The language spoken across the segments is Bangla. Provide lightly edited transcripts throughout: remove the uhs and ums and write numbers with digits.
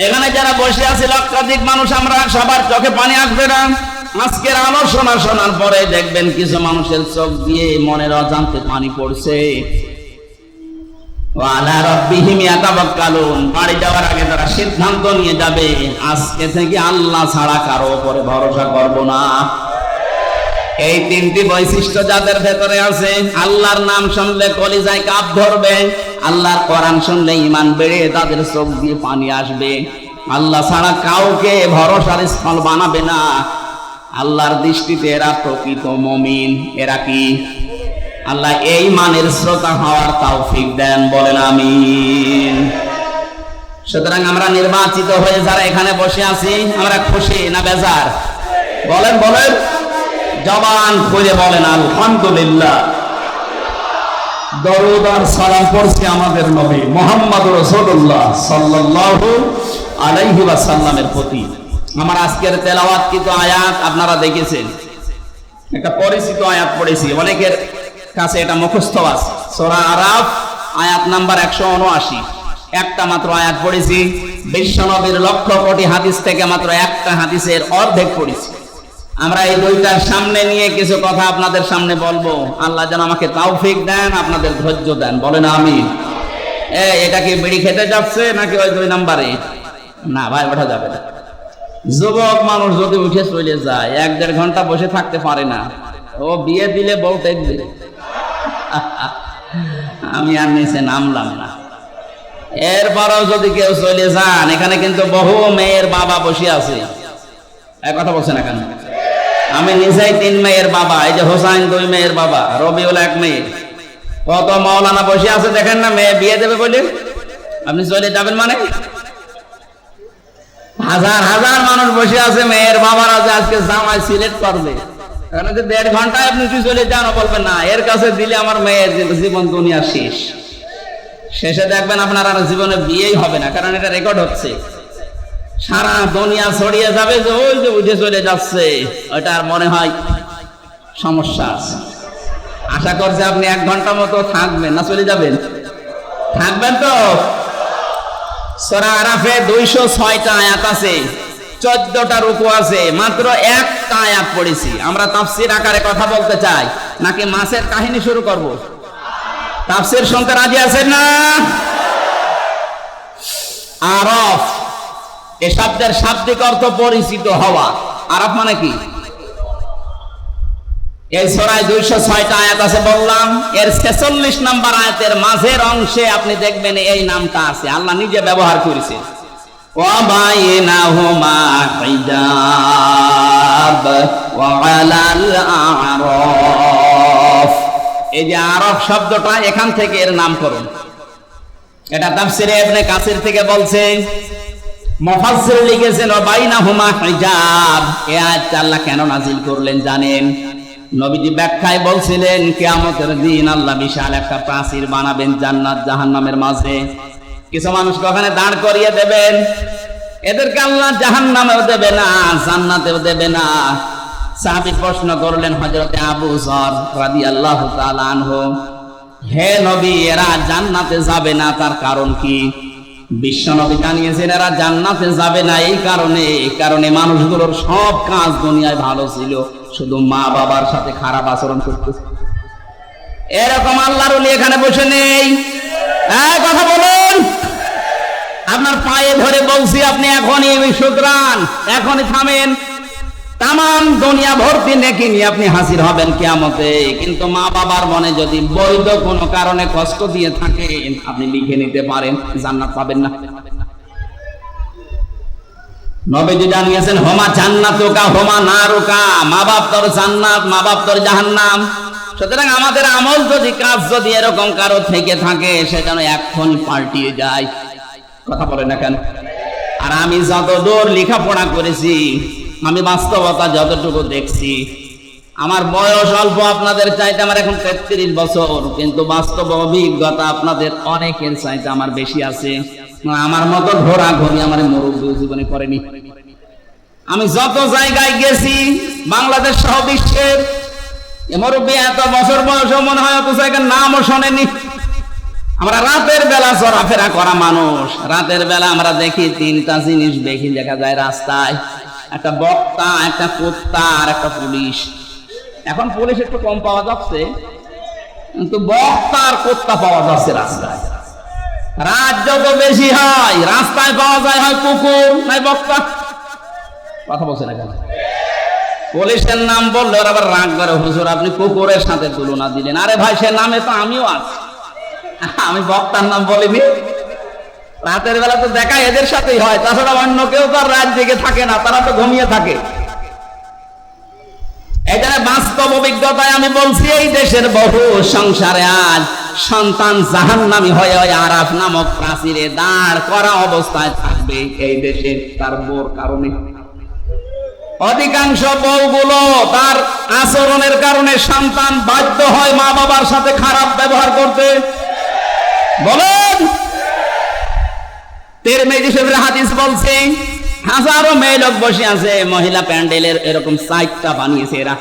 এখানে যারা বসে আছে লক্ষাধিক মানুষ, আমরা সবার চোখে পানি আসবে না। আজকের আলোচনা শোনার পরে দেখবেন কিছু মানুষের চোখ দিয়ে মনের অজান্তে পানি পড়ছে। ওয়ালা রাব্বিহিম ইয়াতাওয়াক্কালুন, বাড়ি যাওয়ার আগে তারা সিদ্ধান্ত নিয়ে যাবে আজকে থেকে আল্লাহ ছাড়া কারো উপরে ভরসা করব না। এই তিনটি বৈশিষ্ট্য যাদের ভেতরে আছে, আল্লাহর নাম শুনলে কলিজায় কাঁপ ধরবে, আল্লাহর কোরআন শুনলে ঈমান বেড়ে তাদের চোখ দিয়ে পানি আসবে, আল্লাহ ছাড়া কাউকে ভরসার স্থল বানাবে না। আল্লাহর দৃষ্টিতে এরা প্রকৃত মুমিন। এরা কি? আল্লাহ এই মানের শ্রোতা হওয়ার তৌফিক দেন, বলেন আমিন। সুতরাং আমরা নির্বাচিত হয়ে যারা এখানে বসে আছি, আমরা খুশি না বেজার? বলেন বলেন, জবান খুলে বলেন আলহামদুলিল্লাহ। দরুদ আর সালাম পড়ছি আমাদের নবী মুহাম্মদ রাসূলুল্লাহ সাল্লাল্লাহু আলাইহি ওয়াসাল্লামের প্রতি। আমার আজকের তেলাওয়াতকৃত আয়াত আপনারা দেখেছেন, একটা পরিচিত আয়াত পড়েছি, অনেকের কাছে এটা মুখস্থ আছে। সূরা আরাফ আয়াত নাম্বার 179, একটা মাত্র আয়াত পড়েছি। বিশ্বনবীর লক্ষ কোটি হাদিস থেকে মাত্র একটা হাদিসের অর্ধেক পড়েছি। আমরা এই দুইটার সামনে নিয়ে কিছু কথা আপনাদের সামনে বলবো। আল্লাহ যেন আমাকে তৌফিক দেন, আপনাদের ধৈর্য দেন, বলেন আমিন। এটা কি বিড়ি খেতে যাচ্ছে নাকি ওই 2 নম্বরে? না ভাই, ওঠা যাবে না। যুবক মানুষ যদি উঠে চলে যায়, 1-1.5 ঘন্টা বসে থাকতে পারে না। ও বিয়ে দিলে বউ দেখবে। আমি আর নিচে নামলাম না। এরপরও যদি কেউ চলে যান, এখানে কিন্তু বহু মেয়ের বাবা বসে আছে। এক কথা বলছে না কেন? আমি নিজেই 3 মেয়ের বাবা। এই যে হোসাইন 2 মেয়ের বাবা, রবিউল 1 মেয়ে। কত মাওলানা বসে আছে দেখেন না, মেয়ে বিয়ে দেবে বলে। আপনি চলে যাবেন মানে? হাজার হাজার মানুষ বসে আছে, মেয়ের বাবার আছে আজকে জামাই সিলেক্ট করবে। এখানে যে 1.5 ঘন্টায় আপনি চলে যান, বলবেন না এর কাছে দিলে আমার মেয়ের জীবন দুনিয়া শেষ। শেষে দেখবেন আপনার আর জীবনে বিয়েই হবে না, কারণ এটা রেকর্ড হচ্ছে। সারা দুনিয়া ছড়িয়ে যাবে যে ওই যে উঠে চলে যাচ্ছে, ওটা আর মনে হয় সমস্যা আছে। আশা করছি আপনি 1 ঘন্টা মতো থাকবেন, না চলে যাবেন? থাকবেন তো? সূরা আরাফে 206টা আয়াত আছে, 14টা রুকু আছে, মাত্র একটা আয়াত পড়েছি। আমরা তাফসীর আকারে কথা বলতে চাই নাকি মাছের কাহিনী শুরু করব? তাফসীর শুনতে রাজি আছেন না? আরাফ এই শব্দের শাব্দিক অর্থ পরিচিত হওয়া। আরাফ মানে কি? এই সূরায় 206টা আয়াত আছে বললাম, এর 46 নম্বর আয়াতের মাঝের অংশে আপনি দেখবেন এই নামটা আছে, আল্লাহ নিজে ব্যবহার করেছেন। ওয়া বাইনাহুমা হিজাব ওয়া আলাল আরাফ। এই যে আরাফ শব্দটা, এখান থেকে এর নামকরণ। এটা তাফসীরে ইবনে কাসির থেকে বলছে, মুফাসসির লিখেছেন ওয়া বাইনাহুমা হিজাব। এই আয়াতটা আল্লাহ কেন নাযিল করলেন জানেন? নবীজি ব্যাখ্যায় বলছিলেন, কিয়ামতের দিন আল্লাহ বিশাল একটা প্রাচীর বানাবেন জান্নাত জাহান্নামের মাঝে। কিছু মানুষকে ওখানে দাঁড় করিয়ে দেবেন, এদেরকে আল্লাহ জাহান্নামেও দেবে না, জান্নাতেও দেবে না। সাহাবী প্রশ্ন করলেন হযরতে আবু যর রাদিয়াল্লাহু তাআলা আনহু, হে নবী, এরা জান্নাতে যাবে না, তার কারণ কি? বিশ্বনবী জানিয়েছেন এরা জান্নাতে যাবে না এই কারণে মানুষগুলোর সব কাজ দুনিয়ায় ভালো ছিল, শুধু মা বাবার সাথে খারাপ আচরণ করতেছে। এরকম আল্লাহর ওলি এখানে বসে নেই। কথা বলুন, আপনার পায়ে ধরে বলছি, আপনি এখনই শুধরান, এখনই থামেন। তাম দুনিয়া ভর্তি নেকি নিয়ে আপনি হাজির হবেন কিয়ামতে, কিন্তু মা বাবার মনে যদি বৈধ কোনো কারণে কষ্ট দিয়ে থাকেন, আপনি লিখে নিতে পারেন, জান্নাত পাবেন না। নবীজি জানিয়েছেন, হোমা জান্নাতুকা হোমা নারুকা, মা বাপ তোর জান্নাত, মা বাপ তোর জাহান্নাম। সুতরাং আমাদের আমল যদি, কাজ যদি এরকম কারো থেকে থাকে, সে যেন এখন পাল্টিয়ে যায়। কথা বলে না কেন? আর আমি যতদূর লেখাপড়া করেছি, আমি বাস্তবতা যতটুকু দেখছি, আমার বয়স অল্প আপনাদের চাইতে, আমার এখন 33 বছর, কিন্তু বাস্তব অভিজ্ঞতা আপনাদের অনেকের চাইতে আমার বেশি আছে। আমার মতো ঘোরাঘুরি আমার মুরব্বী জীবনে করেনি। আমি যত জায়গায় গেছি, বাংলাদেশ সহ বিশ্বের, মুরব্বী এত বছর বয়স মনে হয় অত জায়গার নামও শোনেনি। আমরা রাতের বেলা চলাফেরা করা মানুষ, রাতের বেলা আমরা দেখি তিনটা জিনিস বেশি দেখা যায় রাস্তায়, একটা বক্তা, একটা কুত্তা আর একটা পুলিশ। এখন পুলিশ একটু কম পাওয়া যাচ্ছে, কিন্তু বক্তা আর কুত্তা পাওয়া যাচ্ছে রাস্তায়। রাত যত বেশি হয় রাস্তায় পাওয়া যায় হয় কুকুর নাই বক্তা। কথা বলছে না কেন? পুলিশের নাম বললে ওরা আবার রাগ করে, হুজুর আপনি কুকুরের সাথে তুলনা দিলেন। আরে ভাই, সে নামে তো আমিও আছি, আমি বক্তার নাম বলিনি। রাতের বেলা তো দেখা এদের সাথেই হয়, তাছাড়া অন্য কেউ তো আর রাত জেগে থাকে না, তারা তো ঘুমিয়ে থাকে। এখানে বাস্তব অভিজ্ঞতায় আমি বলছি, এই দেশের বহু সংসারে আজ সন্তান জাহান্নামী হয়ে আরাফ নামক প্রাচীরে দাঁড় করা অবস্থায় থাকবে এই দেশে তার বউর কারণে। অধিকাংশ বউগুলো তার আচরণের কারণে সন্তান বাধ্য হয় মা বাবার সাথে খারাপ ব্যবহার করতে। বলেন, তিরমিজি শরীফের হাদিস বলছে, হাজারো মেয়ে লোক বসে আছে, মহিলা প্যান্ডেলের এরকম সাইডটা বানিয়েছে এরা,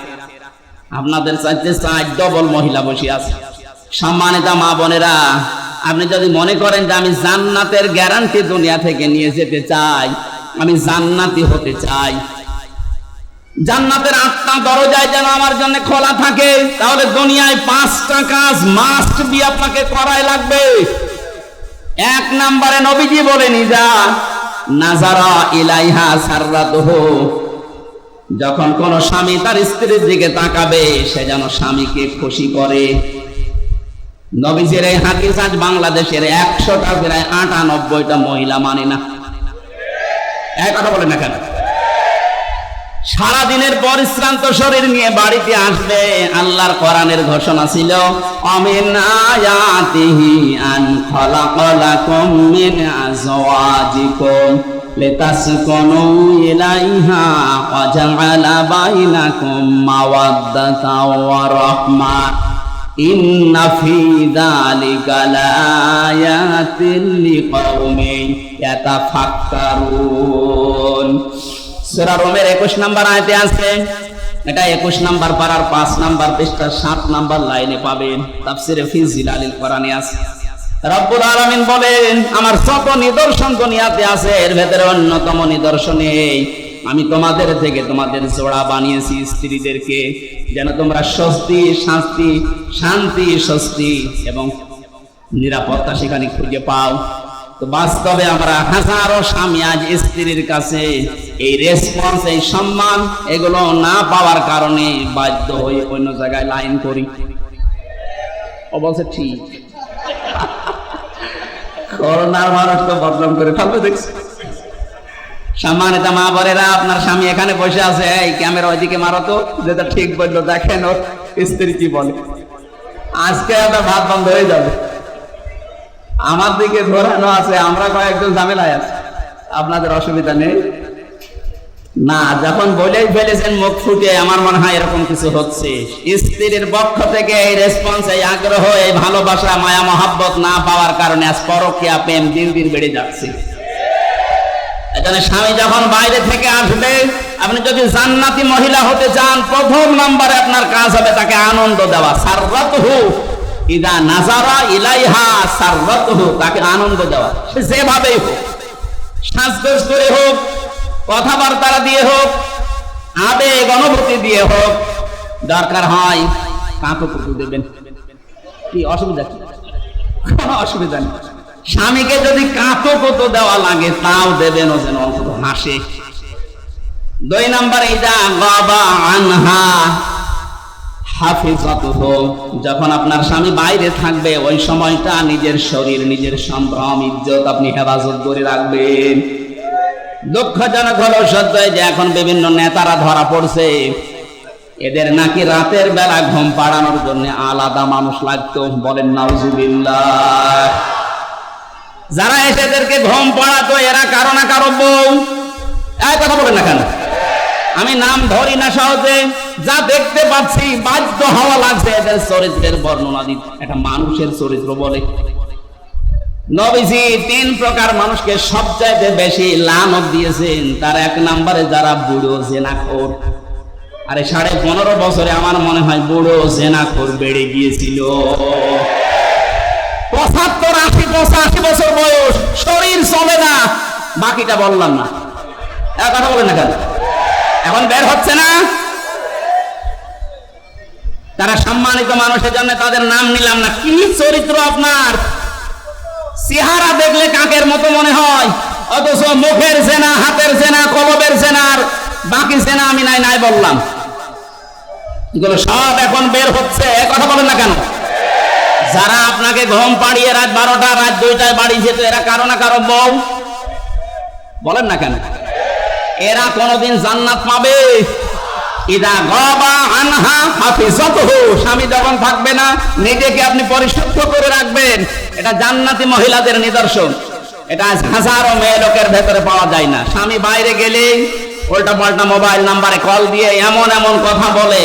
আপনাদের চাইতে সাইড ডবল মহিলা বসে আছে। সম্মানিত মা বোনেরা, আপনি যদি মনে করেন যে আমি জান্নাতের গ্যারান্টি দুনিয়া থেকে নিয়ে যেতে চাই, আমি জান্নাতি হতে চাই, জান্নাতের 8টা দরজায় যেন আমার জন্য খোলা থাকে, তাহলে দুনিয়ায় 5টা কাজ মাস্ট বি আপনাকে করাই লাগবে। 1 নম্বরে নবীজি বলেনি, যা নাজারা ইলাইহা সাররাতুহু, যখন কোন স্বামী তার স্ত্রীর দিকে তাকাবে সে যেন স্বামীকে খুশি করে। নবীজির এই হাদিস আজ বাংলাদেশের 100টা প্রায় 98টা মহিলা মানে না। এক কথা বলেন না কেন? সারাদিনের পরিশ্রান্ত শরীর নিয়ে বাড়িতে আসবে, আল্লাহর কোরআনের ঘোষণা ছিল, আমিন আয়াতিহি আন খালাকালাকুম মিন আজওয়াজিকুম লিতাসকুনু ইলাইহা ওয়া জাআলা বাইনাকুম মাওয়াদ্দাতাও ওয়া রাহমা ইন্না ফি যালিকা লাআয়াতিন লিকাওমিন ইয়াতাফাক্কারুন। সূরা রুমের 21 নম্বর আয়াতে আছে, এটা 21 নম্বর পারার 5 নম্বর পৃষ্ঠা 7 নম্বর লাইনে পাবেন, তাফসিরে ফি জিলালিল কোরআনে আছে। রব্বুল আলামিন বলেন, আমার যত নিদর্শন দুনিয়াতে আছে এর ভেতরে অন্যতম নিদর্শন এই, আমি তোমাদের থেকে তোমাদের জোড়া বানিয়েছি স্ত্রীদেরকে, যেন তোমরা স্বস্তি, শান্তি, স্বস্তি এবং নিরাপত্তা সেখানে খুঁজে পাও। তো বাস্তবে আমরা হাজারো স্বামী আজ স্ত্রীর কাছে এই রেসপন্স, এই সম্মান এগুলো না পাওয়ার কারণে বাধ্য হয়ে অন্য জায়গায় লাইন করি। ও বলছে ঠিক, করোনার মানুষ তো বদনাম করে ফেলবে দেখছি। সম্মানিত মা বোনেরা, আপনার স্বামী এখানে বসে আছে, এই ক্যামেরা ওইদিকে মারো তো, যেটা ঠিক বললো, দেখেন ওর স্ত্রী কি বলে। আজকে আপনার ভাত বন্ধ হয়ে যাবে। আমার দিকে ধরানো আছে, আমরা কয়েকজন ঝামেলায় আছি, আপনাদের অসুবিধা নেই না। যখন বলেই ফেলেছেন মুখ ফুটে, আমার মনে হয় এরকম কিছু হচ্ছে। স্ত্রীর পক্ষ থেকে এই রেসপন্স, এই আগ্রহ, এই ভালোবাসা, মায়া মহাব্বত না পাওয়ার কারণে আজ পরকীয়া প্রেম দিন দিন বেড়ে যাচ্ছে। এখানে স্বামী যখন বাইরে থেকে আসবে, আপনি যদি জান্নাতি মহিলা হতে চান, প্রথম নম্বরে আপনার কাজ হবে তাকে আনন্দ দেওয়া। সাররাতুহু ইদা নাজারা ইলাইহা সাররাতুহু, তাকে আনন্দ দেওয়া, সে যেভাবেই হোক, সাজগোজ করে হোক, কথাবার্তা দিয়ে হোক, আবেগ অনুভূতি দিয়ে হোক, দরকার হয় কাঁকুকুকু দেবেন। কি অসুবিধা? কোনো অসুবিধা নেই। স্বামীকে যদি কাঁকুকুকু দেওয়া লাগে তাও দেবেন, ও যেন অন্তত হাসে। 2 নম্বর, ইদা গাবা আনহা হাফিজাতুহু, যখন আপনার স্বামী বাইরে থাকবে ওই সময়টা নিজের শরীর, নিজের সম্ভ্রম, ইজ্জত আপনি হেফাজত করে রাখবেন। দুঃখজনক হলো সত্য যে এখন বিভিন্ন নেতারা ধরা পড়ছে, এদের নাকি রাতের বেলা ঘুম পাড়ানোর জন্য আলাদা মানুষ লাগতো। বলেন নাউজুবিল্লাহ। যারা এদেরকে ঘুম পাড়াতো এরা কারো না কারো বউ। এই কথা বলেন না কেন? আমি নাম ধরি না সহজে, যা দেখতে পাচ্ছি বাধ্য হওয়া লাগছে এদের চরিত্রের বর্ণনা দিতে। একটা মানুষের চরিত্র বলে, নবীজি 3 প্রকার মানুষকে সবচাইতে বেশি লানত দিয়েছেন। তার 1 নম্বরে যারা বুড়ো জেনাখোর। আরে 15.5 বছরে আমার মনে হয় বুড়ো জেনাখোর বেড়ে গিয়েছিল। 75 85 বছর বয়স, শরীর চলে না, বাকিটা বললাম না। কথা বলেন না কেন? এখন বের হচ্ছে না? তারা সম্মানিত মানুষের জন্য তাদের নাম নিলাম না। কি চরিত্র আপনার! চেহারা দেখলে কাকের মতো মনে হয়, অথচ মুখের জেনা, হাতের জেনা, কলবের জেনার বাকি জেনা আমি নাই নাই বললাম। এগুলো সব এখন বের হচ্ছে। কথা বলেন না কেন? যারা আপনাকে ঘুম পাড়িয়ে রাত 12টা, রাত 2টায় বাড়ি যেত, এরা কারো না কারো বউ। বলেন না কেন? এরা কোনদিন জান্নাত পাবে? ইদা গাবা আনহা হাফিজাতুহু, স্বামী যখন থাকবে না নিজেকে আপনি পরিশুদ্ধ করে রাখবেন। এটা জান্নাতি মহিলাদের নিদর্শন। এটা হাজারো মেয়ে লোকের ভেতরে পাওয়া যায় না। স্বামী বাইরে গেলেই উল্টা পাল্টা মোবাইল নাম্বারে কল দিয়ে এমন এমন কথা বলে,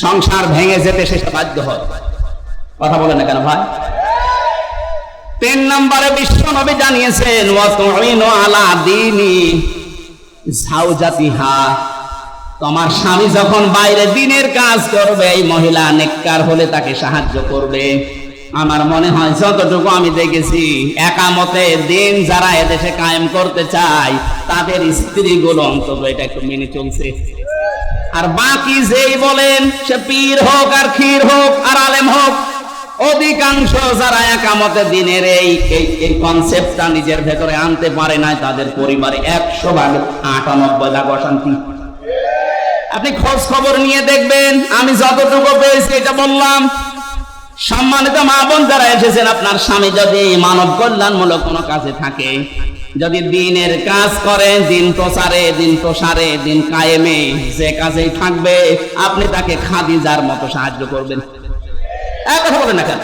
সংসার ভেঙে যেতে শেষে বাধ্য হয়। কথা বলে না কেন ভাই? 3 নম্বরে বিশ্ব নবী জানিয়েছেন, ওয়া তুইনু আলা দীনি যাওজাতিহা, তোমার স্বামী যখন বাইরে দিনের কাজ করবে, এই মহিলা নেককার হলে তাকে সাহায্য করবে। আমার মনে হয় যতটুকু আমি দেখেছি, একামতে দিন যারা এদেশে কায়েম করতে চায় তাদের স্ত্রীগুলো অন্তত এটা একটু মেনে চলছে। আর বাকি যেই বলেন, সে পীর হোক আর ক্ষীর হোক আর আলেম হোক, অধিকাংশ যারা একামতে দিনের এই কনসেপ্টটা নিজের ভেতরে আনতে পারে না, তাদের পরিবারে 100% অশান্তি। আপনি খোঁজ খবর নিয়ে দেখবেন। আমি যতটুকু পেয়েছি এটা বললাম। সম্মানিত মা বোন যারা এসেছেন, আপনার স্বামী যদি মানব কল্যাণমূলক কোনো কাজে থাকে, যদি দিনের কাজ করে, দিন প্রচারে, দিন প্রসারে, দিন কায়েমে, যে কাজেই থাকবে, আপনি তাকে খাদিজার মতো সাহায্য করবেন। কথা বলেন না কেন?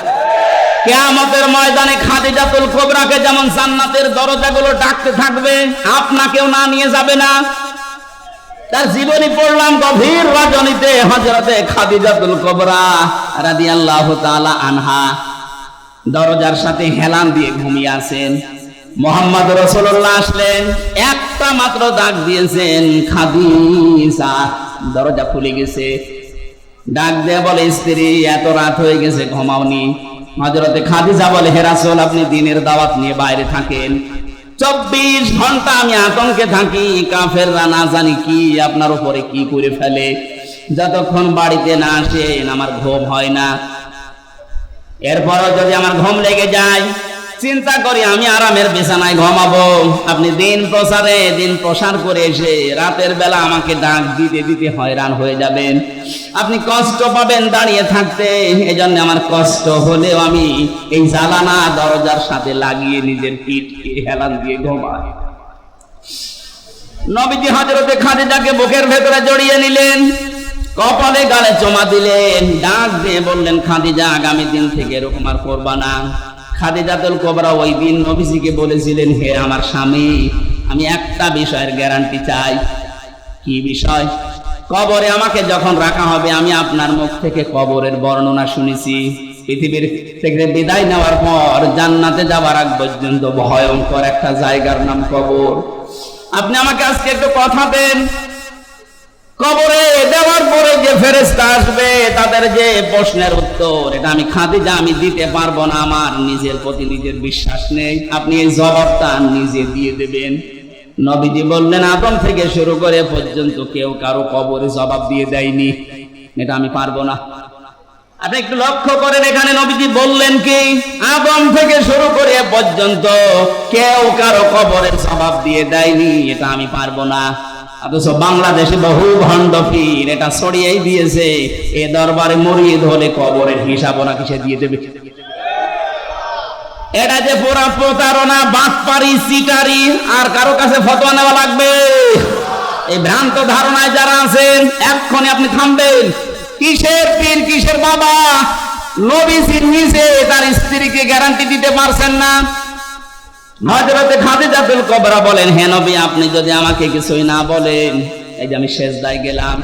কিয়ামতের ময়দানে খাদিজাতুল কুবরাকে যেমন জান্নাতের দরজাগুলো ডাকতে থাকবে, আপনাকেও না নিয়ে যাবে না। তার জীবনী পড়লাম গভীর রজনীতে, হযরতে খাদিজাতুল কুবরা রাদিয়াল্লাহু তাআলা আনহা দরজার সাথে হেলান দিয়ে ঘুমিয়ে আছেন। মুহাম্মদ রাসূলুল্লাহ আসলেন, একটা মাত্র ডাক দিয়েছেন, খাদিজা। দরজা খুলে গেছে। ডাক দিয়ে বলে, স্ত্রী, এত রাত হয়ে গেছে, ঘুমাওনি? হযরতে খাদিজা বলে, হে রাসূল, আপনি দিনের দাওয়াত নিয়ে বাইরে থাকেন, 24 ঘন্টা আমি আতঙ্কে থাকি, কাফেররা না জানি কি আপনার উপরে কি করে ফেলে। যতক্ষণ বাড়িতে না আসেন আমার ঘুম হয় না। এরপরও যদি আমার ঘুম লেগে যায়, চিন্তা করি আমি আরামের বিছানায় ঘুমাবো। আপনি দিন প্রসারে, দিন প্রসার করে এসে রাতের বেলা আমাকে ডাক দিতে দিতে হয়রান হয়ে যাবেন, আপনি কষ্ট পাবেন দাঁড়িয়ে থাকতে। এজন্য আমার কষ্ট হলেও আমি এই জানালা দরজার সাথে লাগিয়ে নিজের পিঠকে হেলান দিয়ে ঘুমাই। নবীজি হযরতে খাদিজাকে বুকের ভেতরে জড়িয়ে নিলেন, কপালে গালে চুমা দিলেন, ডাক দিয়ে বললেন, খাদিজা, আগামী দিন থেকে এরকম আর করবা না। খাদিজাতুল কুবরা ওই দিন নবীজিকে বলেছিলেন, হে আমার স্বামী, আমি একটা বিষয়ের গ্যারান্টি চাই। কি বিষয়? কবরে আমাকে যখন রাখা হবে, আমি আপনার মুখ থেকে কবরের বর্ণনা শুনেছি। পৃথিবীর থেকে বিদায় নেওয়ার পর জান্নাতে যাওয়ার আগ পর্যন্ত ভয়ঙ্কর একটা জায়গার নাম কবর। আপনি আমাকে আজকে একটু কথা দেন, কবরে দেওয়ার পরে যে ফেরেশতা আসবে তাদের যে প্রশ্নের উত্তর, এটা আমি খাদিজা আমি দিতে পারবো না। আমার নিজের প্রতি নিজের বিশ্বাস নেই, আপনি এই জবাবটা নিজে দিয়ে দেবেন। নবীজি বললেন, আদম থেকে শুরু করে পর্যন্ত কেউ কারো কবরে জবাব দিয়ে দেয়নি, এটা আমি পারবো না। আপনি একটু লক্ষ্য করেন, এখানে নবীজি বললেন কি, আদম থেকে শুরু করে পর্যন্ত কেউ কারো কবরের জবাব দিয়ে দেয়নি, এটা আমি পারবো না। অথচ বাংলাদেশে বহু ভণ্ড পীর এটা ছড়িয়েই দিয়েছে, এ দরবারে মুরিদ হলে কবরের হিসাব ওরা কিসে দিয়ে দেবে। এটা যে পুরা প্রতারণা, বাটপারি, চিটারি, আর কারো কাছে ফতোয়া নেওয়া লাগবে। এই ভ্রান্ত ধারণায় যারা আছেন, এক্ষুনি আপনি থামবেন। কিসের পীর, কিসের বাবা? নবীজি নিজে তার স্ত্রীকে গ্যারান্টি দিতে পারছেন না। হযরতে খাদিজাতুল কুবরা বলেন, হে নবী, আপনি যদি আমাকে কিছুই না বলেন, এই যে আমি সেজদায় গেলাম,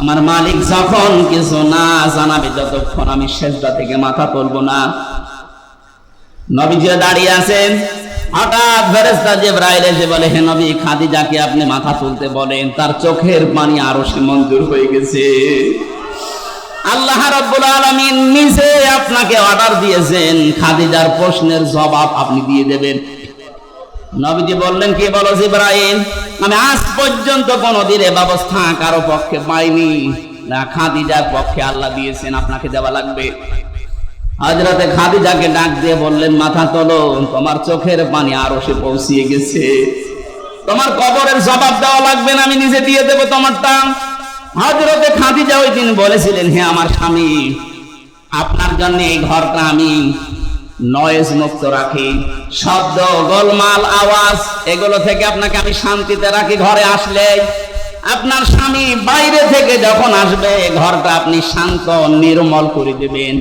আমার মালিক যখন কিছু না জানাবে, যতক্ষণ আমি সেজদা থেকে মাথা তুলব না। নবীজি দাঁড়িয়ে আছেন, হঠাৎ ফেরেশতা জিবরাইল এসে বলে, হে নবী, খাদিজাকে আপনি মাথা তুলতে বলেন, তার চোখের পানি আরশে মঞ্জুর হয়ে গেছে। আল্লাহ রাব্বুল আলামিন নিজে আপনাকে অর্ডার দিয়েছেন খাদিজার প্রশ্নের জবাব আপনি দিয়ে দেবেন। নবীজি বললেন, কি বলো জিবরাইল, আমি আজ পর্যন্ত কোনদিন এ ব্যবস্থা কারো পক্ষে পাইনি, না খাদিজার পক্ষে আল্লাহ দিয়েছেন, আপনাকে দেওয়া লাগবে। হযরতে খাদিজাকে ডাক দিয়ে বললেন, মাথা তোলো, তোমার চোখের পানি আরশে পৌঁছিয়ে গেছে, তোমার কবরের জবাব দেওয়া লাগবে না, আমি নিজে দিয়ে দেব তোমারটা। হযরতে খাদিজা ওই দিন বলেছিলেন, হে আমার স্বামী, আপনার জন্য এই ঘরটা আমি নয়েজ মুক্ত রাখি, শব্দ, গোলমাল, আওয়াজ এগুলো থেকে আপনাকে আমি শান্তিতে রাখি। ঘরে আসলে আপনার স্বামী বাইরে থেকে যখন আসবে ঘরটা আপনি শান্ত নির্মল করে দেবেন।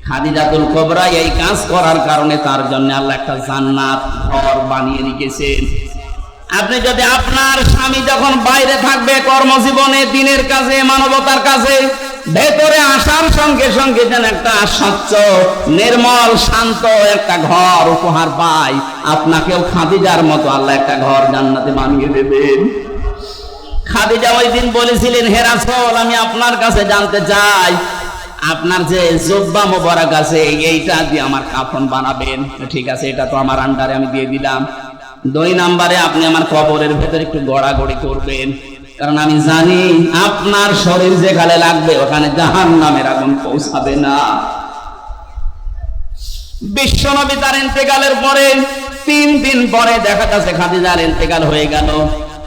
খাদিজাতুল কুবরা এই কাজ করার কারণে তার জন্য আল্লাহ একটা জান্নাত ঘর বানিয়ে রেখেছেন। আপনি যদি আপনার স্বামী যখন বাইরে থাকবে কর্মজীবনে, দিনের কাজে, মানবতার কাজে, ভেতরে আসার সঙ্গে সঙ্গে যেন একটা স্বচ্ছ নির্মল শান্ত একটা ঘর উপহার পায়, আপনাকেও খাদিজার মতো আল্লাহ একটা ঘর জান্নাতে বানিয়ে দেবেন। খাদিজা ওই দিন বলেছিলেন, হে রাসূল, আমি আপনার কাছে জানতে চাই, আপনার যে জুব্বা মোবারক আছে এইটা দিয়ে আমার কাফন বানাবেন। ঠিক আছে, এটা তো আমার আন্ডারে, আমি দিয়ে দিলাম। 2 নম্বরে আপনি আমার কবরের ভেতরে একটু গড়াগড়ি করবেন, কারণ আমি জানি আপনার শরীর যেখানে লাগবে ওখানে জাহান্নামের আগুন পৌঁছাবে না। বিশ্বনবী তার ইন্তেকালের পরে 3 দিন পরে দেখা যাচ্ছে খাদিজার ইন্তেকাল হয়ে গেল।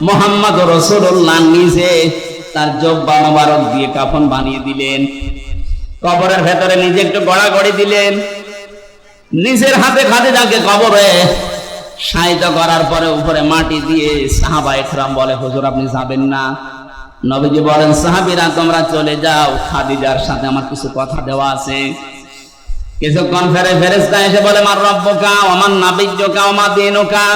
মুহাম্মদ রাসূলুল্লাহ নিজে তার জুব্বা মোবারক দিয়ে কাফন বানিয়ে দিলেন, কবরের ভেতরে নিজে একটু গড়াগড়ি দিলেন, নিজের হাতে খাদিজাকে কবরে শায়িত করার পরে উপরে মাটি দিয়ে সাহাবায়ে কেরাম বলে, হুজুর আপনি যাবেন না? নবীজি বলেন, সাহাবীরা তোমরা চলে যাও, খাদিজার সাথে আমার কিছু কথা দেওয়া আছে। কিছুক্ষণ ফেরেশতা এসে বলে, মার রব্বুকা ওয়া মান নাবিয়্যুকা ওয়া মা দীনুকা।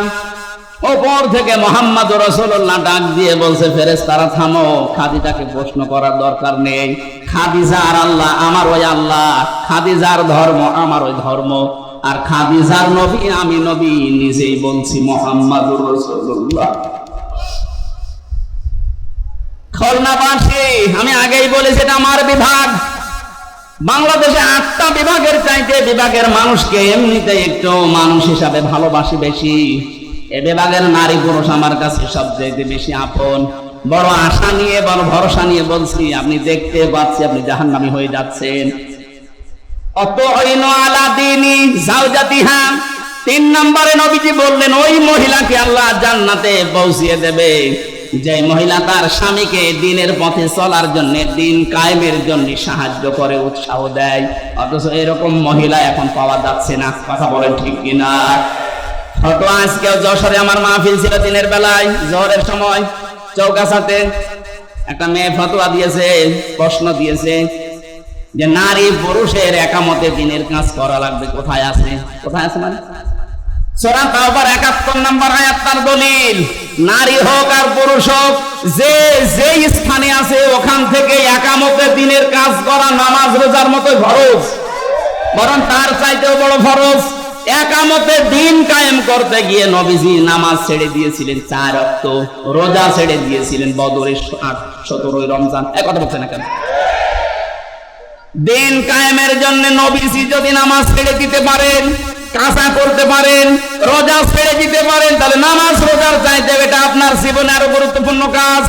উপর থেকে মুহাম্মদ রাসূলুল্লাহ ডাক দিয়ে বলছে, ফেরেশতারা থামো, খাদিজাকে প্রশ্ন করার দরকার নেই। খাদিজার আল্লাহ আমার ওই আল্লাহ, খাদিজার ধর্ম আমার ওই ধর্ম, আর খাদিজার নবী আমি নবী, নিজেই বলছি মুহাম্মদুর রাসূলুল্লাহ। খুলনাবাসী, আমি আগেই বলেছি এটা আমার বিভাগ। বাংলাদেশে 8টা বিভাগের চাইতে বিভাগের মানুষকে এমনিতে একটু মানুষ হিসাবে ভালোবাসি বেশি। এ বিভাগের নারী পুরুষ আমার কাছে সবচেয়ে বেশি আপন। বড় আশা নিয়ে, বড় ভরসা নিয়ে বলছি, আপনি দেখতে পাচ্ছি আপনি জাহান্নামী হয়ে যাচ্ছেন। অতঈনু আলা দীনি যাওজাতিহা। 3 নম্বরে নবীজি বললেন, ওই মহিলাকে আল্লাহ জান্নাতে পৌঁছিয়ে দেবে যে মহিলা তার স্বামীকে দ্বীনের পথে চলার জন্য, দ্বীন কায়েমের জন্য সাহায্য করে, উৎসাহ দেয়। অথচ এরকম মহিলা এখন পাওয়া যাচ্ছে না। কথা বলেন ঠিক কিনা? হয়তো আজকেও যশোরে আমার মাহফিল ছিল দিনের বেলায়, জোহরের সময় চৌকাছাতে একটা মেয়ে ফতোয়া দিয়েছে, প্রশ্ন দিয়েছে যে নারী পুরুষের একামতে দ্বীনের কাজ করা লাগবে। কোথায় আছে? কোথায় আছে মানে সূরা তাওবার 71 নম্বর আয়াত তার দলিল। নারী হোক আর পুরুষ হোক, যে যেই স্থানে আছে ওখান থেকে একামতে দ্বীনের কাজ করা নামাজ রোজার মতো ফরজ, বরং তার চাইতেও বড় ফরজ। একামতে দ্বীন কায়েম করতে গিয়ে নবীজি নামাজ ছেড়ে দিয়েছিলেন 4 ওয়াক্ত, রোজা ছেড়ে দিয়েছিলেন বদরের 17 রমজান। এক কথা বলছেন না কেন? দ্বীন কায়েমের জন্য নবীজি যদি নামাজ ছেড়ে দিতে পারেন, কাজা করতে পারেন, রোজা ছেড়ে দিতে পারেন, তাহলে নামাজ রোজার চাইতে এটা আপনার জীবনে আরো গুরুত্বপূর্ণ কাজ।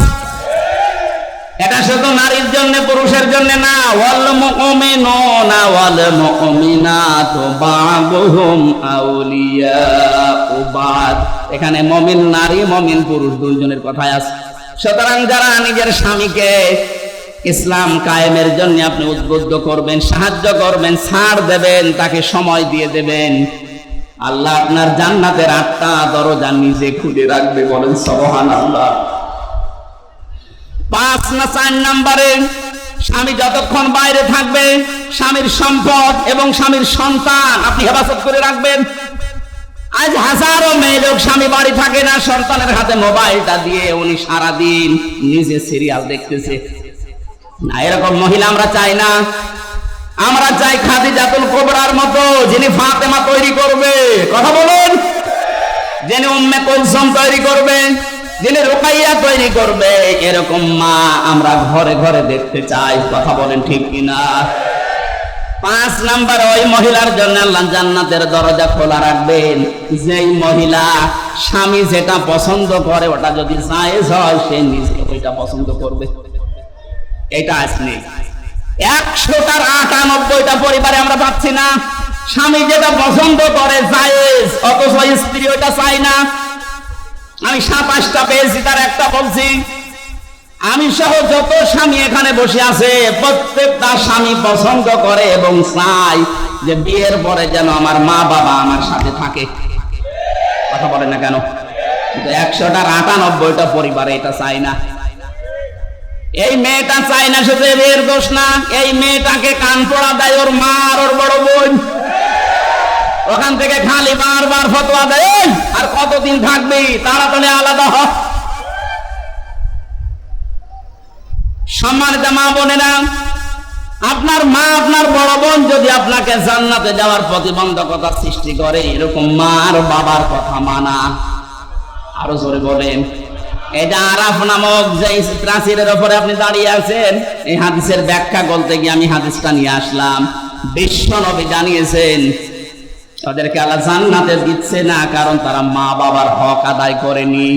এটা শুধু নারীর জন্য, পুরুষের জন্য না। ওয়াল মুমিনুনা ওয়াল মুমিনাতু বা'দুহুম আউলিয়াউ বা'দ। এখানে মুমিন নারী, মুমিন পুরুষ দুইজনের কথাই আছে। সুতরাং যারা নিজের স্বামীকে ইসলাম কায়েমের জন্য আপনি উদ্বুদ্ধ করবেন, সাহায্য করবেন, ছাড় দেবেন, তাকে সময় দিয়ে দেবেন, আল্লাহ আপনার জান্নাতের 8টা দরজা নিজে খুলে রাখবে। বলেন সুবহানাল্লাহ। 5 না 4 নম্বরে, স্বামী যতক্ষণ বাইরে থাকবে স্বামীর সম্পদ এবং স্বামীর সন্তান আপনি হেফাজত করে রাখবেন। আজ হাজারো মেয়ে লোক স্বামী বাড়ি থাকে না, সন্তানের হাতে মোবাইলটা দিয়ে উনি সারাদিন নিজে সিরিয়াল দেখতেছে। না, এরকম মহিলা আমরা চাই না। আমরা চাই খাদিজাতুল কুবরার মতো, যিনি ফাতেমা তৈরি করবে। কথা বলুন। যিনি উম্মে কুলসুম তৈরি করবে, যিনি রুকাইয়া তৈরি করবে, এরকম মা আমরা ঘরে ঘরে দেখতে চাই। কথা বলেন ঠিক কিনা? 5 নাম্বার, ওই মহিলার জন্য আল্লাহ জান্নাতের দরজা খোলা রাখবেন যেই মহিলা স্বামী যেটা পছন্দ করে ওটা যদি জায়েজ হয়, সে নিজে ওইটা পছন্দ করবে। এটা আসলে 100টার 98টা পরিবারে আমরা পাচ্ছি না। স্বামী যেটা পছন্দ করে জায়েজ, অথচ স্ত্রী ওইটা চাই না। আমি 27টা পেয়েছি, তার একটা বলছি। আমি সহ যত স্বামী এখানে বসে আছে, প্রত্যেকটা স্বামী পছন্দ করে এবং চায় যে বিয়ের পরে যেন আমার মা বাবা আমার সাথে থাকে। কথা বলে না কেন? 100টার 98টা পরিবারে এটা চাই না। এই মেয়েটা চাই না, শুধু এর দোষ না, এই মেয়েটাকে কান পড়া দেয় ওর মা আর ওর বড় বোন। ওখান থেকে খালি বারবার ফতোয়া দেয়, আর কতদিন থাকবি, তাড়াতাড়ি আলাদা হ। সম্মানিত মা বোনেরা, আপনার মা আপনার বড় বোন যদি আপনাকে জান্নাতে যাওয়ার প্রতিবন্ধকতা সৃষ্টি করে, এরকম মা আর বাবার কথা মানা। আরো জোরে বলেন। এটা আরাফ নামক যে প্রাচীরের উপরে আপনি দাঁড়িয়ে আছেন, এই হাদিসের ব্যাখ্যা বলতে গিয়ে আমি হাদিসটা নিয়ে আসলাম। বিশ্ব নবী জানিয়েছেন তাদেরকে আল্লাহ জান্নাতে দিচ্ছে না, কারণ তারা মা বাবার হক আদায় করেনি।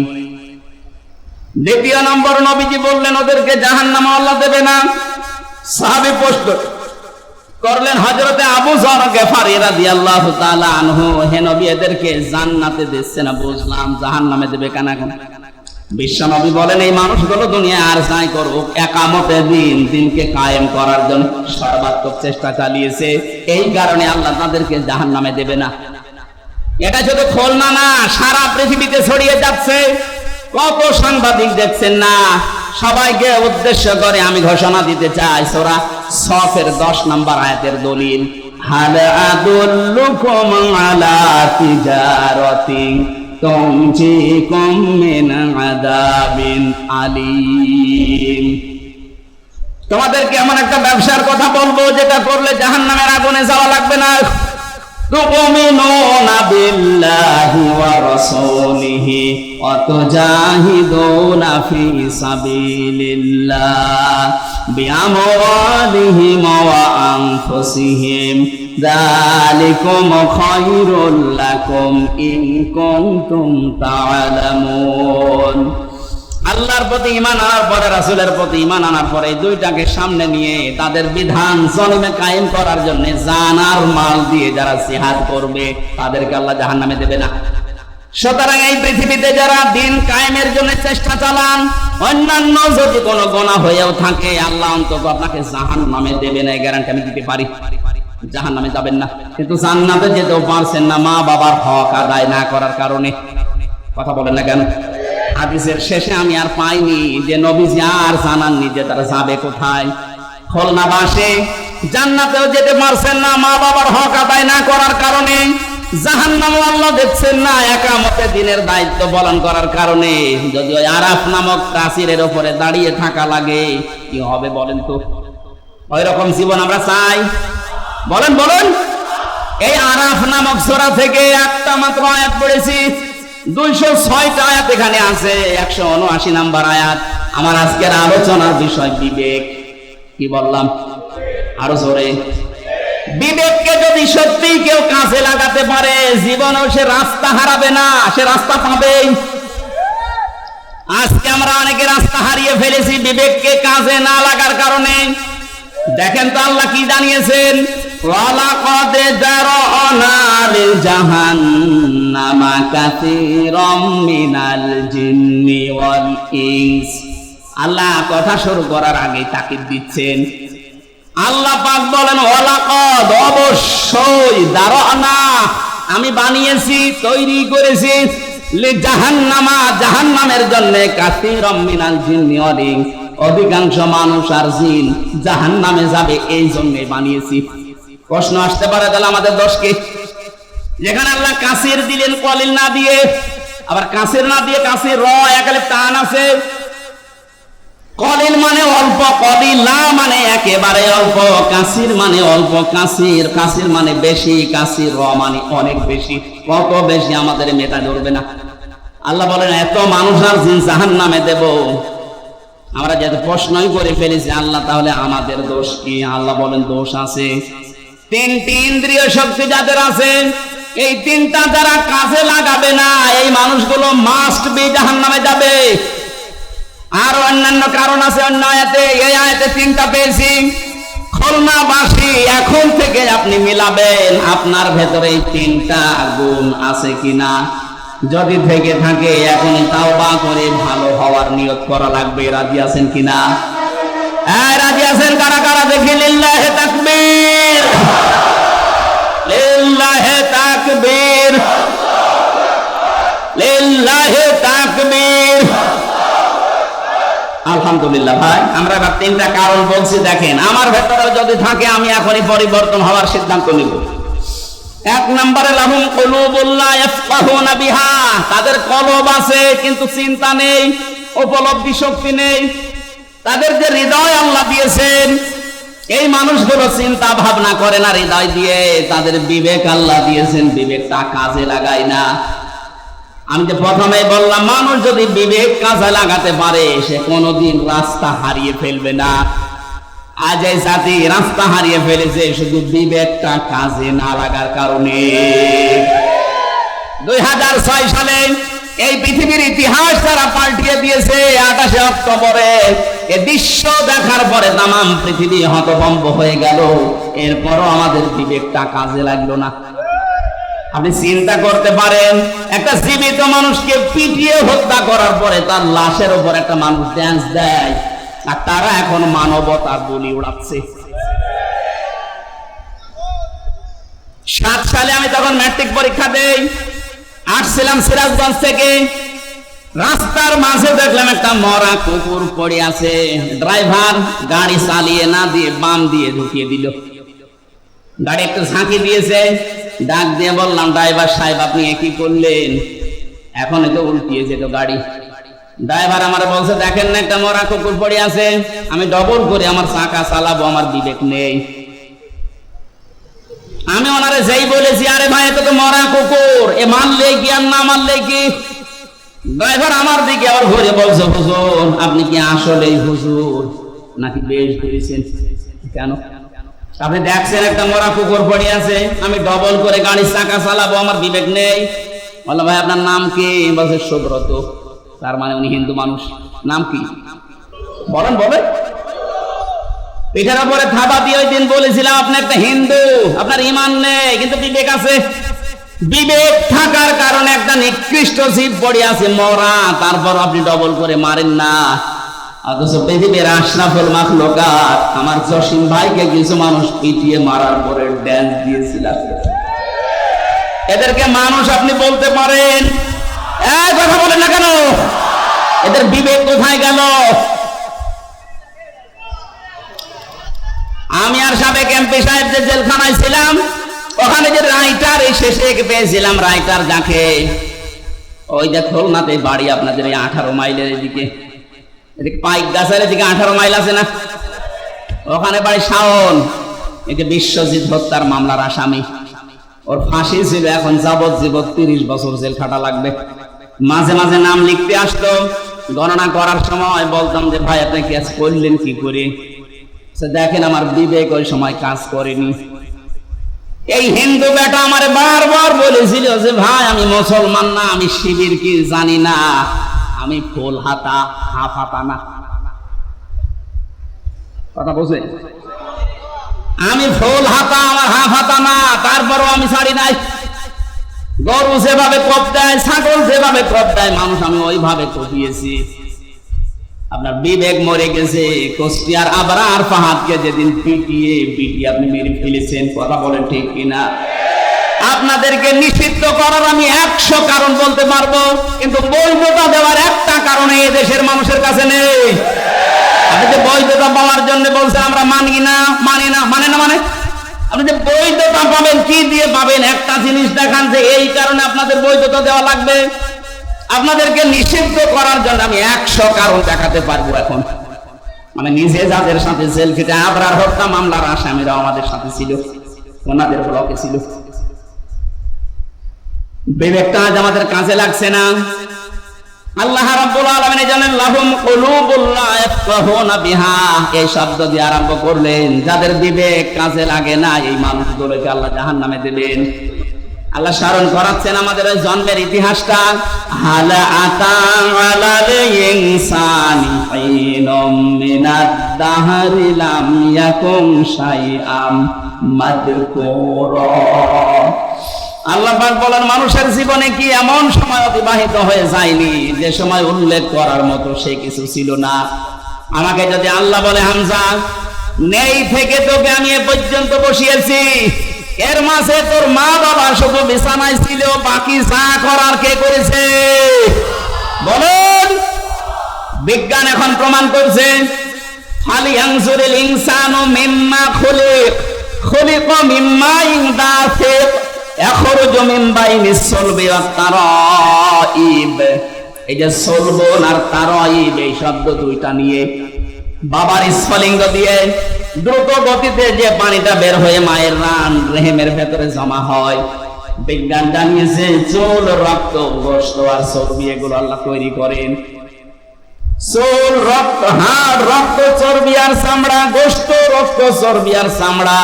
দ্বিতীয় নম্বর, নবীজি বললেন ওদেরকে জাহান্নামে আল্লাহ দেবে না। সাহাবী প্রশ্ন করলেন হযরতে আবু যর গিফারী রাদিয়াল্লাহু তাআলা আনহু, হে নবী এদেরকে জান্নাতে দিচ্ছে না বুঝলাম, জাহান্নামে দেবে কেন? এখন বিশ্ব নবী বলেন এই মানুষগুলো দুনিয়ায় আর যাই করুক, একামতে দিনকে কায়েম করার জন্য সর্বাত্মক চেষ্টা চালিয়েছে, এই কারণে আল্লাহ তাদেরকে জাহান্নামে দেবে না। এটা শুধু খুলনা না, সারা পৃথিবীতে ছড়িয়ে যাচ্ছে। কত সাংবাদিক দেখছেন না, সবাইকে উদ্দেশ্য করে আমি ঘোষণা দিতে চাই। সূরা সফের 10 নম্বর আয়াতের দলিল, হাল আদুল্লুকুম আলা তিজারাতিন তুনজিকুম মিন আযাবিন আলীম। তোমাদেরকে এমন একটা ব্যবসার কথা বলবো যেটা করলে জাহান্নামের আগুনে যাওয়া লাগবে না। তুমিনুনা বিল্লাহি ওয়া রাসূলিহি ওয়া তুজাহিদুনা ফি সাবিলিল্লাহ বিআমওয়ালিহিম ওয়া আনফুসিহিম যালিকুম খায়রুল লাকুম ইন কুনতুম তা'লামুন। আল্লাহর প্রতি ঈমান আনার পরে, রাসূলের প্রতি ঈমান আনার পরে, এই দুইটাকে সামনে নিয়ে তাদের বিধান জমিনে কায়েম করার জন্য জান আর মাল দিয়ে যারা জিহাদ করবে, তাদেরকে আল্লাহ জাহান্নামে দেবে না। সুতরাং এই পৃথিবীতে যারা দিন কায়েমের জন্য চেষ্টা চালান, অন্যান্য যদি কোনো গুনাহ হয়েও থাকে, আল্লাহ অন্তত আপনাকে জাহান্নামে দেবে না, এই গ্যারান্টি আমি দিতে পারি। জাহান্নামে যাবেন না, কিন্তু জান্নাতে যেতেও পারছেন না মা বাবার হক আদায় না করার কারণে। কথা বলেন না কেন? হাদিসের শেষে আমি আর পাইনি যে নবীজি আর জানাননি যে তারা যাবে কোথায়। খুলনাবাসী জান্নাতেও যেতে পারছেন না মা বাবার হক আদায় না করার কারণে, জাহান্নামও আল্লাহ দেখছেন না একামতে দিনের দায়িত্ব পালন করার কারণে। যদি ওই আরাফ নামক প্রাচীরের উপরে দাঁড়িয়ে থাকা লাগে, কি হবে বলেন তো? ওই রকম জীবন আমরা চাই? বলেন বলেন। এই আরাফ নামক সূরা থেকে একটা মাত্র আয়াত পড়েছি, 206টা আয়াত এখানে আছে, 179 নাম্বার আয়াত। আমার আজকের আলোচনার বিষয় বিবেক। কি বললাম? আরো জোরে। বিবেককে যদি সত্যি কেউ কাজে লাগাতে পারে, জীবনেও সে রাস্তা হারাবে না, সে রাস্তা পাবে। আজকে আমরা অনেকে রাস্তা হারিয়ে ফেলেছি বিবেককে কাজে না লাগার কারণে। দেখেন তো আল্লাহ কি জানিয়েছেন, ওয়ালাকাদ জারানা লিজাহান্নামা কাসীরাম মিনাল জিন্নি ওয়াল ইনস। আল্লাহ কথা শুরু করার আগে তাকিদ দিচ্ছেন। আল্লাহ পাক বলেন ওয়ালাকাদ, অবশ্যই, জারানা, আমি বানিয়েছি, তৈরি করেছি, লিজাহান্নামা, জাহান্নামের জন্য, কাসীরাম মিনাল জিন্নি ওয়াল ইনস, অধিকাংশ মানুষ আর জিন জাহান্নামে যাবে, এই জন্য বানিয়েছি। প্রশ্ন আসতে পারে তাহলে আমাদের দোষ কি? যেখানে আল্লাহ কাসির দিলেন কলিল না দিয়ে, আবার কাসির না দিয়ে কাসির র একালে টান আছে। কলিল মানে অল্প, কলিলা মানে একেবারে অল্প, কাসির মানে অল্প, কাসির কাসির মানে বেশি, কাসির র মানে অনেক বেশি। কত বেশি আমাদের মেটা ধরবে না। আল্লাহ বলেন এত মানুষ আর জিন জাহান্নামে দেব। আমরা যেহেতু প্রশ্নই করে ফেলেছি আল্লাহ, তাহলে আমাদের দোষ কি? আল্লাহ বলেন দোষ আছে। তিনটি ইন্দ্রিয় শক্তি যাদের আছে, এই তিনটা যারা কাজে লাগাবে না, এই মানুষগুলো মাস্ট বি জাহান্নামে যাবে। আর অন্যান্য কারণ আছে অন্য আয়াতে, এই আয়াতে তিনটা পেয়েছি। খুলনাবাসী এখন থেকে আপনি মিলাবেন আপনার ভেতরে এই তিনটা গুণ আছে কিনা। যদি থেকে থাকে এখনই তাওবা করে ভালো হওয়ার নিয়ত করা লাগবে। রাজি আছেন কিনা? হ্যাঁ, রাজি আছেন কারা কারা? দেখি লিল্লাহে তাকবীর, লিল্লাহে তাকবীর, লিল্লাহে তাকবীর। আলহামদুলিল্লাহ। ভাই আমরা এবার তিনটা কারণ বলছি, দেখেন আমার ভেতরে যদি থাকে আমি এখনই পরিবর্তন হওয়ার সিদ্ধান্ত নিব। এক নম্বরে লাহুম কুলুবুন লা ইয়াফকাহুনা বিহা, তাদের কলব আছে কিন্তু চিন্তা নেই, উপলব্ধি শক্তি নেই। তাদের যে হৃদয় আল্লাহ দিয়েছেন, এই মানুষগুলো চিন্তা ভাবনা করে না হৃদয় দিয়ে। তাদের বিবেক আল্লাহ দিয়েছেন, বিবেকটা কাজে লাগায় না। আমি যে প্রথমে বললাম মানুষ যদি বিবেক কাজে লাগাতে পারে সে কোনোদিন রাস্তা হারিয়ে ফেলবে না। আজ এই জাতি রাস্তা হারিয়ে ফেলেছে শুধু বিবেকটা কাজে না লাগার কারণে। 2006 সালে এই পৃথিবীর ইতিহাস তারা পাল্টিয়ে দিয়েছে। 28 অক্টোবরে এই দৃশ্য দেখার পরে তামাম পৃথিবী হতভম্ব হয়ে গেল। এরপরও আমাদের বিবেকটা কাজে লাগলো না। আপনি চিন্তা করতে পারেন, একটা জীবিত মানুষকে পিটিয়ে হত্যা করার পরে তার লাশের উপর একটা মানুষ ড্যান্স দেয়, আর তারা এখন মানবতার বলি উড়াচ্ছে। 7 সালে আমি তখন ম্যাট্রিক পরীক্ষা দেই, আসছিলাম সিরাজগঞ্জ থেকে। রাস্তার মাঝে দেখলাম একটা মরা কুকুর পড়ে আছে। ড্রাইভার গাড়ি চালিয়ে না দিয়ে বাম দিয়ে ঢুকিয়ে দিল। গাড়ি একটু ঝাঁকি দিয়েছে, ডাক দিয়ে বললাম ড্রাইভার সাহেব আপনি কি করলেন? এখন তো উল্টিয়ে যেত গাড়ি। ড্রাইভার আমার বলছে দেখেন না একটা মরা কুকুর পড়ে আছে, আমি ডবল করে আমার চাকা চালাবো, আমার বিবেক নেই। আমি ওনারে যেই বলেছি আরে ভাই এত তো মরা কুকুর, এ মারলে কি আর না মারলে কি? ড্রাইভার আমার দিকে আবার ঘুরে বলছে হুজুর আপনি কি আসলেই হুজুর নাকি বেশ ধরেছেন? কেন? আপনি দেখছেন একটা মরা কুকুর পড়ে আছে, আমি ডবল করে গাড়ির চাকা চালাবো, আমার বিবেক নেই। বললাম ভাই আপনার নাম কি? বলছে সুব্রত। তার মানে উনি হিন্দু মানুষ। নাম কি বলেন? বলে পিঠের উপরে থাবা দিয়ে ওই দিন বলেছিলাম আপনি একটা হিন্দু, আপনার ইমান নেই কিন্তু বিবেক আছে। বিবেক থাকার কারণে একটা নিকৃষ্ট জীব পড়ে আছে মরা, তারপর আপনি ডবল করে মারেন না। অথচ পৃথিবীর আশরাফুল মাখলুকাত আমার জসিম ভাইকে কিছু মানুষ পিটিয়ে মারার পরে ড্যান্স দিয়েছিল। এদেরকে মানুষ আপনি বলতে পারেন? কথা বলেন না কেন? এদের বিবেক কোথায় গেল? আমি আর সাবেক এমপি সাহেব যে জেলখানায় ছিলাম, ওখানে যে রাইটার এই শেষে পেয়েছিলাম, রাইটার যাকে ওই যে খুলনাতে বাড়ি আপনাদের এই 18 মাইলের এদিকে, এদিকে পাইক গাছের এদিকে 18 মাইল আছে না, ওখানে বাড়ি শাওন। এই যে বিশ্বজিৎ হত্যার মামলার আসামি, ওর ফাঁসি ছিল, এখন যাবজ্জীবন 30 বছর জেল খাটা লাগবে। মাঝে মাঝে নাম লিখতে আসতো, গণনা করার সময় বলতাম যে ভাই আপনি কেস করলেন কি করে? দেখেন আমার বিবেক ওই সময় কাজ করেনি। এই হিন্দু বেটা আমার বারবার বলেছিল যে ভাই আমি মুসলমান না, আমি শিবির কি জানি না, আমি ফুল হাতা হাফ হাতা না। কথা বলছে আমি ফুল হাতা, আমার হাফ হাতা না, তারপরও আমি ছাড়ি নাই। গরু যেভাবে কোপ দেয়, ছাগল যেভাবে কোপ দেয়, মানুষ আমি ওইভাবে কোপিয়েছি। আপনার বিবেক মরে গেছে। কুষ্টিয়ার আবরার ফাহাদকে যেদিন পিটিয়ে আপনি মেরে ফেলেছেন, কথা বলেন ঠিক কিনা? আপনাদেরকে নিষিদ্ধ করার আমি 100 কারণ বলতে পারবো, কিন্তু বৈধতা দেওয়ার একটা কারণে এই দেশের মানুষের কাছে নেই। আপনি যে বৈধতা পাওয়ার জন্য বলছেন আমরা মানি না, মানে আপনি যে বৈধতা পাবেন কি দিয়ে পাবেন? একটা জিনিস দেখান যে এই কারণে আপনাদের বৈধতা দেওয়া লাগবে। আপনাদেরকে নিষিদ্ধ করার জন্য আমি 100 কারণ দেখাতে পারবো। এখন মানে নিজে যাদের সাথে জেল খেটে আবরার হত্যা মামলার আসামিরাও আমাদের সাথে ছিল, ওনাদের ব্লকে ছিল। বিবেকটা আজ আমাদের কাজে লাগছে না। আল্লাহ রাব্বুল আলামিন জানেন লাহুম কুলুবুল লা ইয়াফকাহুনা বিহা, এই শব্দ দিয়ে আরম্ভ করলেন, যাদের বিবেক কাজে লাগে না এই মানুষগুলোকে আল্লাহ জাহান্নামে দেবেন। আল্লাহ স্মরণ করাচ্ছেন আমাদের ওই জন্মের ইতিহাসটা। হাল আতা আলাল ইনসানি হিনুম মিনাদ দাহরি লাম ইয়াকুম শাইআম মাযকুরা। আল্লাহ পাক বলেন, মানুষের জীবনে কি এমন সময় অতিবাহিত হয়ে যায়নি যে সময় উল্লেখ করার মতো সে কিছু ছিল না? আমাকে যদি আল্লাহ বলে, হামজা নেই থেকে তোকে আমি এ পর্যন্ত বসিয়েছি, এর মাঝে তোর মা বাবা শুধু বিছানায় ছিল, বাকি যা করার কে করেছে বলেন? বিজ্ঞান এখন প্রমাণ করছে, ফালিয়ানজুরিল ইনসানু মিম্মা খুলিক, খুলিকা মিম্মা ইনদাসিক ইয়াখরুজু মিন বাইনিস সুলবি ওয়াত তারাইব। এই যে সুলবুন আর তারাইব, এই শব্দ দুইটা নিয়ে বাবার স্ফলিঙ্গ দিয়ে দ্রুত গতিতে যে পানিটা বের হয়ে মায়ের রান রেহেমের ভেতরে জমা হয়, বিজ্ঞান জানিয়েছে চুল, রক্ত, গোশত আর চর্বি এগুলো আল্লাহ তৈরি করেন। চুল, রক্ত, হাড়, রক্ত, চর্বি আর চামড়া, গোশত, রক্ত, চর্বি আর চামড়া,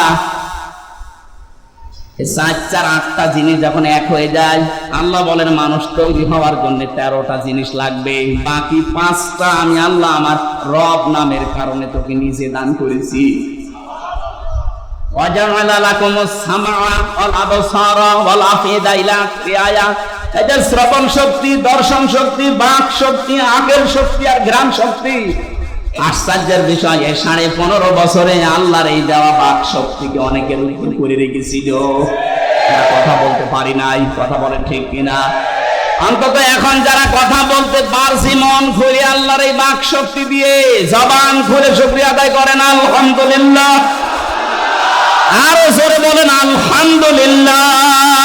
চার আটটা জিনিস যখন এক হয়ে যায়, আল্লাহ বলেন মানুষ তৈরি হওয়ার জন্য 13টা জিনিস লাগবে, বাকি 5টা আমি আল্লাহ আমার রব নামের কারণে তোকে নিজে দান করেছি। ওয়াজআলা লাকুমুস সামআ ওয়াল আবসারা ওয়াল আফিদা ইলা আখিরিয়া। এটা শ্রবণ শক্তি, দর্শন শক্তি, বাক শক্তি, আকেল শক্তি আর ঘ্রাণ শক্তি। আশ্চর্যের বিষয়, 15.5 বছরে আল্লাহর এই দেওয়া বাক শক্তিকে অনেকের উপর করে রেখেছিল, কথা বলতে পারি নাই। কথা বলেন ঠিক কিনা? অন্তত এখন যারা কথা বলতে পারছি মন খুলে আল্লাহর এই বাক শক্তি দিয়ে, জবান খুলে শুকরিয়া আদায় করেন আলহামদুলিল্লাহ। আরো জোরে বলেন আলহামদুলিল্লাহ।